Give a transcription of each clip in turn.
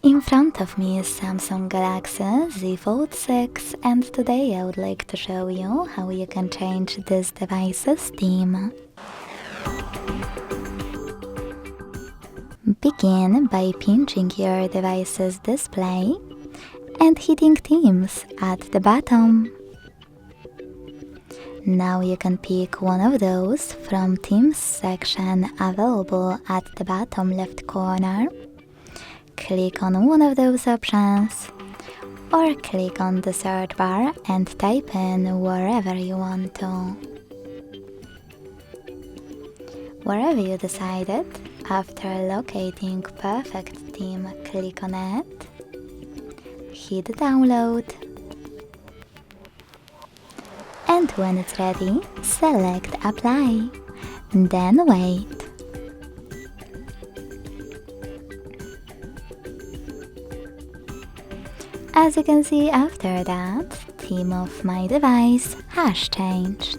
In front of me is Samsung Galaxy Z Fold 6, and today I would like to show you how you can change this device's theme. Begin by pinching your device's display and hitting themes at the bottom. Now you can pick one of those from themes section available at the bottom left corner. Click on one of those options, or click on the search bar and type in wherever you want to. Wherever you decided, after locating perfect theme, click on it, hit download, and when it's ready, select apply, then wait. As you can see, after that, theme of my device has changed.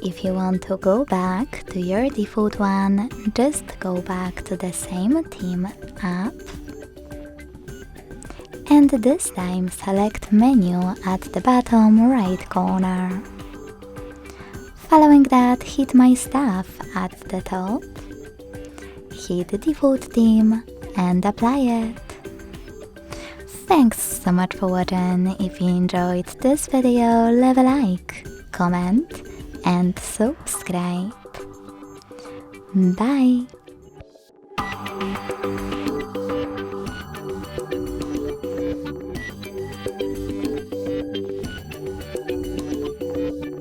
If you want to go back to your default one, just go back to the same theme app, and this time select menu at the bottom right corner. Following that, hit My Stuff at the top, hit the default theme and apply it. Thanks so much for watching. If you enjoyed this video, leave a like, comment and subscribe. Bye!